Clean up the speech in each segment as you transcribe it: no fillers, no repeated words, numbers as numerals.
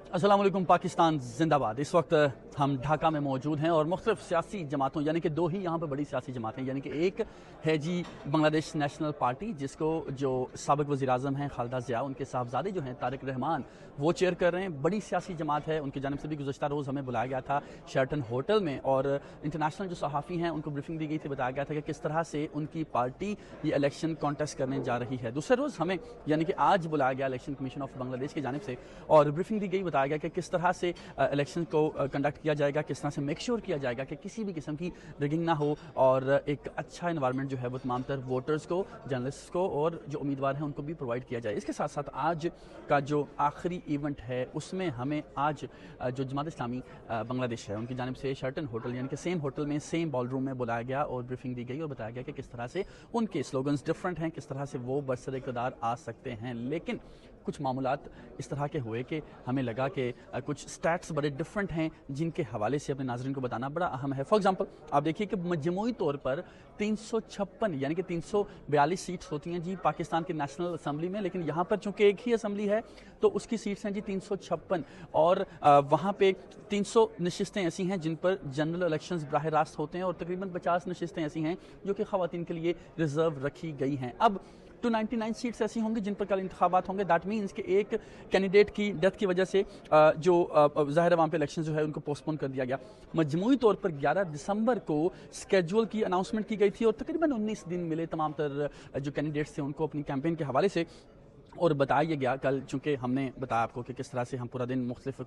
अस्सलाम वालेकुम। पाकिस्तान जिंदाबाद। इस वक्त हम ढाका में मौजूद हैं और मुख्तलिफ सियासी जमातों यानी कि दो ही यहाँ पर बड़ी सियासी जमातें यानी कि एक है जी बांग्लादेश नेशनल पार्टी, जिसको जो साबिक वज़ीर आज़म हैं खालिदा ज़िया, उनके साहबजादे जो हैं तारिक रहमान, वो चेयर कर रहे हैं। बड़ी सियासी जमात है। उनकी जानिब से भी गुज़श्ता रोज़ हमें बुलाया गया था शेरटन होटल में और इंटरनेशनल जो सहाफ़ी हैं उनको ब्रीफिंग दी गई थी। बताया गया था कि किस तरह से उनकी पार्टी ये इलेक्शन कॉन्टेस्ट करने जा रही है। दूसरे रोज़ हमें यानी कि आज बुलाया गया इलेक्शन कमीशन ऑफ बांग्लादेश की जानिब से और ब्रीफिंग दी गई। बताया गया कि किस तरह से इलेक्शन को कंडक्ट किया जाएगा, किस तरह से मेक श्योर किया जाएगा कि किसी भी किस्म की रिगिंग ना हो और एक अच्छा इन्वायरमेंट जो है वो तमाम तर वोटर्स को, जर्नलिस्ट को और जो उम्मीदवार हैं उनको भी प्रोवाइड किया जाए। इसके साथ साथ आज का जो आखिरी इवेंट है उसमें हमें आज जो जमात इस्लामी बांग्लादेश है उनकी जानिब से शेरटन होटल यानी कि सेम होटल में सेम बॉल रूम में बुलाया गया और ब्रीफिंग दी गई और बताया गया कि किस तरह से उनके स्लोगन्स डिफरेंट हैं, किस तरह से वो बरसर इक़्तिदार आ सकते हैं। लेकिन कुछ मामूलात इस तरह के हुए कि हमें लगा कि कुछ स्टैट्स बड़े डिफरेंट हैं जिनके हवाले से अपने नाज़रीन को बताना बड़ा अहम है। फॉर एग्जांपल आप देखिए कि मजमूई तौर पर 356 यानी कि 342 सीट्स होती हैं जी पाकिस्तान की नेशनल असम्बली में, लेकिन यहाँ पर चूँकि एक ही असम्बली है तो उसकी सीट्स हैं जी 356 और वहाँ पे 300 नशिस्तें ऐसी हैं जिन पर जनरल इलेक्शंस बराह रास्त होते हैं और तकरीबन 50 नशिस्तें ऐसी हैं जो कि ख़वातीन के लिए रिजर्व रखी गई हैं। अब 299 सीट्स ऐसी होंगी जिन पर कल इंतखाबात होंगे। दैट मीन्स कि एक कैंडिडेट की डेथ की वजह से जो ज़ाहिर है वहाँ पे इलेक्शन जो है उनको पोस्टपोन कर दिया गया। मजमूई तौर पर 11 दिसंबर को स्केड्यूल की अनाउंसमेंट की गई थी और तकरीबन 19 दिन मिले तमाम तर जो कैंडिडेट्स थे उनको अपनी कैंपेन के हवाले से और बताया गया कल, चूँकि हमने बताया आपको कि किस तरह से हम पूरा दिन मुख्तलिफ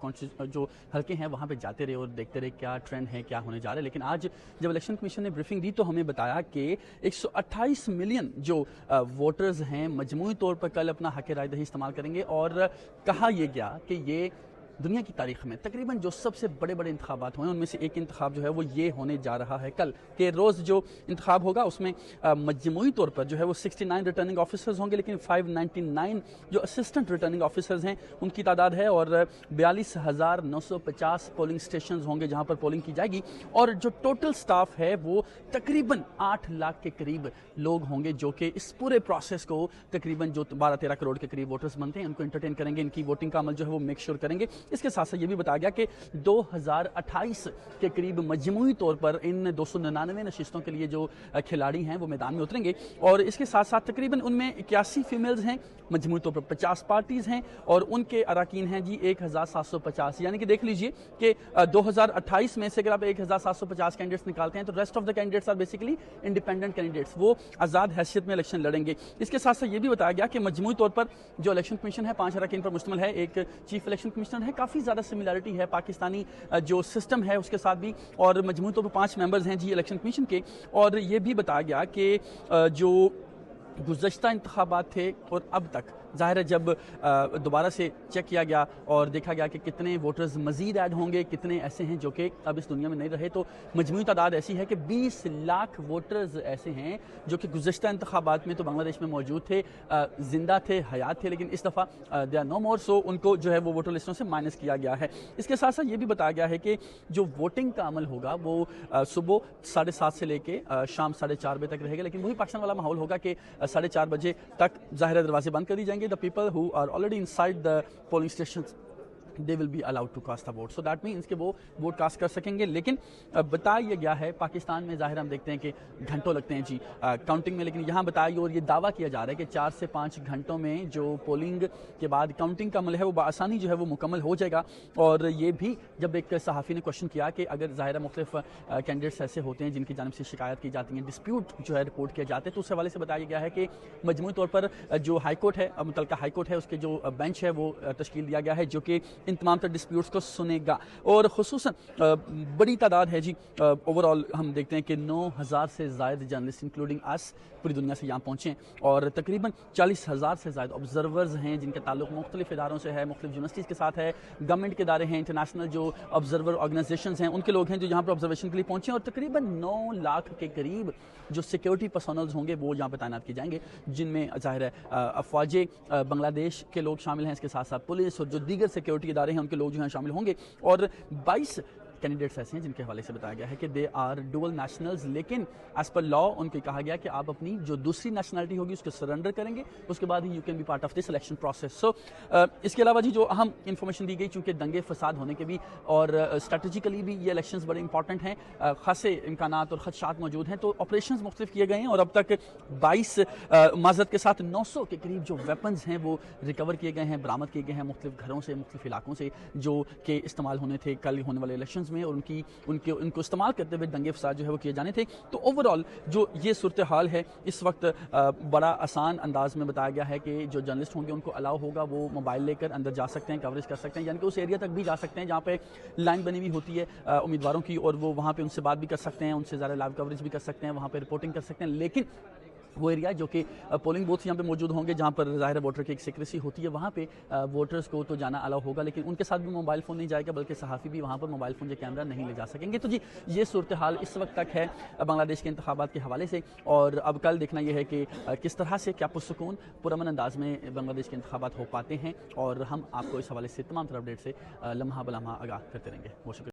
जो हल्के हैं वहाँ पे जाते रहे और देखते रहे क्या ट्रेंड है, क्या होने जा रहा है। लेकिन आज जब इलेक्शन कमीशन ने ब्रीफिंग दी तो हमें बताया कि 128 मिलियन जो वोटर्स हैं मजमूई तौर पर कल अपना हक़ राय दही इस्तेमाल करेंगे और कहा यह गया कि ये दुनिया की तारीख में तकरीबन जो सबसे बड़े बड़े इंतखाबात हुए उनमें से एक इंतखाब जो है वो ये होने जा रहा है कल के रोज़ जो इंतखाब होगा उसमें मजमूई तौर पर जो है वो 69 रिटर्निंग ऑफिसर्स होंगे, लेकिन 599 जो असिस्टेंट रिटर्निंग ऑफिसर्स हैं उनकी तादाद है और 42,950 पोलिंग स्टेशन होंगे जहाँ पर पोलिंग की जाएगी और जो टोटल स्टाफ है वो तकरीबन 8 लाख के करीब लोग होंगे जो कि इस पूरे प्रोसेस को तकरीबन जो 12-13 करोड़ के करीब वोटर्स बनते हैं उनको एंटरटेन करेंगे, इनकी वोटिंग का अमल जो है वो मेक श्योर करेंगे। इसके साथ साथ ये भी बताया गया कि 2028 के करीब मजमूई तौर पर इन 299 नशिस्तों के लिए जो खिलाड़ी हैं वो मैदान में उतरेंगे और इसके साथ साथ तकरीबन उनमें 81 फीमेल्स हैं, मजमूई तौर पर 50 पार्टीज़ हैं और उनके अरकान हैं जी 1750। यानी कि देख लीजिए कि 2028 में से अगर आप 1750 कैंडिडेट्स निकालते हैं तो rest of the candidates are basically independent candidates, वो आज़ाद हैसियत में इलेक्शन लड़ेंगे। इसके साथ साथ ये भी बताया गया कि मजमूई तौर पर जो इलेक्शन कमीशन है 5 अरकान पर मुश्तमिल है, एक चीफ इलेक्शन कमिश्नर है, काफ़ी ज़्यादा सिमिलरिटी है पाकिस्तानी जो सिस्टम है उसके साथ भी, और मजमूई तौर पर 5 मेंबर्स हैं जी इलेक्शन कमीशन के। और ये भी बताया गया कि जो गुज़श्ता इंतखाबात थे और अब तक ज़ाहिर है जब दोबारा से चेक किया गया और देखा गया कि कितने वोटर्स मज़ीद ऐड होंगे, कितने ऐसे हैं जो कि अब इस दुनिया में नहीं रहे, तो मजमूई तादाद ऐसी है कि 20 लाख वोटर्स ऐसे हैं जो कि गुज़श्ता इंतखाबात में तो बांग्लादेश में मौजूद थे, ज़िंदा थे, हयात थे, लेकिन इस दफ़ा दे आर नो मोर, सो उनको जो है वो वोटर लिस्टों से माइनस किया गया है। इसके साथ साथ ये भी बताया गया है कि जो वोटिंग का अमल होगा वो सुबह 7:30 से लेके शाम 4:30 बजे तक रहेगा, लेकिन वही पाकिस्तान वाला माहौल होगा कि 4:30 बजे तक ज़ाहिर दरवाजे बंद कर दी जाएंगे। The people who are already inside the polling stations they will be allowed to cast a vote, so that means कि वो वोट कास्ट कर सकेंगे। लेकिन बताया गया है पाकिस्तान में ज़ाहिर हम देखते हैं कि घंटों लगते हैं जी काउंटिंग में, लेकिन यहाँ बताया और ये दावा किया जा रहा है कि 4 से 5 घंटों में जो पोलिंग के बाद काउंटिंग का अमल है वो बआसानी जो है वो मुकम्मल हो जाएगा। और ये भी जब एक सहाफ़ी ने क्वेश्चन किया कि अगर ज़ाहिर मुख्तलिफ कैंडिडेट्स ऐसे होते हैं जिनकी जानिब से शिकायत की जाती है, डिस्प्यूट जो है रिपोर्ट किए जाते हैं, तो उस हवाले से बताया गया है कि मजमूई तौर पर जो हाई कोर्ट है, मुतलका हाई कोर्ट है, उसके जो बेंच है वो तश्कील दिया गया है जो कि इन तमाम तर डिस्प्यूट्स को सुनेगा। और खुसूसन बड़ी तादाद है जी, ओवरऑल हम देखते हैं कि 9,000 से ज़ायद जर्नलिस्ट इंक्लूडिंग अस पूरी दुनिया से यहाँ पहुँचे और तकरीबन 40,000 से ज़ायद ऑब्जर्वर्स हैं जिनका ताल्लुक मुख्तलिफ इदारों से है, मुख्तलिफ यूनिवर्सिटीज़ के साथ है, गवर्नमेंट के इदारे हैं, इंटरनेशनल जो ऑब्जर्वर ऑर्गेनाइजेशन्स हैं उनके लोग हैं जो यहाँ पर ऑब्जर्वेशन के लिए पहुँचे और तकरीबन 9 लाख के करीब जो सिक्योरिटी पर्सनल्स होंगे वो यहाँ पर तैनात किए जाएंगे, जिनमें ज़ाहिर है अफवाजे बांग्लादेश के लोग शामिल हैं, इसके साथ साथ पुलिस और जो दीगर सिक्योरिटी इदारे हैं उनके लोग जो हैं शामिल होंगे। और 22 कैंडिडेट्स ऐसे हैं जिनके हवाले से बताया गया है कि दे आर डुअल नेशनल्स, लेकिन एज पर लॉ उनको कहा गया कि आप अपनी जो दूसरी नेशनलिटी होगी उसको सरेंडर करेंगे, उसके बाद ही you can be part of the selection process. So इसके अलावा जी जो अहम इन्फॉर्मेशन दी गई, चूँकि दंगे फसाद होने के भी और स्ट्रेटजिकली भी ये इलेक्शंस बड़े इंपॉर्टेंट हैं, खासे इम्कानात और खदशात मौजूद हैं, तो ऑपरेशंस मुख्तलिफ किए गए हैं और अब तक 22 माजरत के साथ 900 के करीब जो वेपन्स हैं वो रिकवर किए गए हैं, बरामद किए गए हैं मुख्तलिफ घरों से, मुख्तलिफ इलाकों से, जो कि इस्तेमाल होने थे कल होने वाले इलेक्शंस में, और उनको इस्तेमाल करते हुए दंगे फसाद जो है वो किए जाने थे। तो ओवरऑल जो ये सूरत हाल है इस वक्त बड़ा आसान अंदाज में बताया गया है कि जो जर्नलिस्ट होंगे उनको अलाउ होगा, वो मोबाइल लेकर अंदर जा सकते हैं, कवरेज कर सकते हैं, यानी कि उस एरिया तक भी जा सकते हैं जहाँ पे लाइन बनी हुई होती है उम्मीदवारों की, और वो वहाँ पे उनसे बात भी कर सकते हैं, उनसे ज़्यादा लाइव कवरेज भी कर सकते हैं, वहाँ पे रिपोर्टिंग कर सकते हैं। लेकिन वो एरिया जो कि पोलिंग बूथ यहाँ पे मौजूद होंगे, जहाँ पर ज़ाहिर है वोटर की एक सिक्रेसी होती है, वहाँ पे वोटर्स को तो जाना अलाउ होगा, लेकिन उनके साथ भी मोबाइल फ़ोन नहीं जाएगा, बल्कि सहाफ़ी भी वहाँ पर मोबाइल फ़ोन या कैमरा नहीं ले जा सकेंगे। तो जी ये सूरत हाल इस वक्त तक है बांग्लादेश के इंतखाबात के हवाले से, और अब कल देखना यह है कि किस तरह से क्या पुरसुकून पुरअमन अंदाज में बांग्लादेश के इंतखाबात हो पाते हैं, और हम आपको इस हवाले से तमाम तरह अपडेट से लम्हा बलम्हा आगाह करते रहेंगे। बहुत शुक्रिया।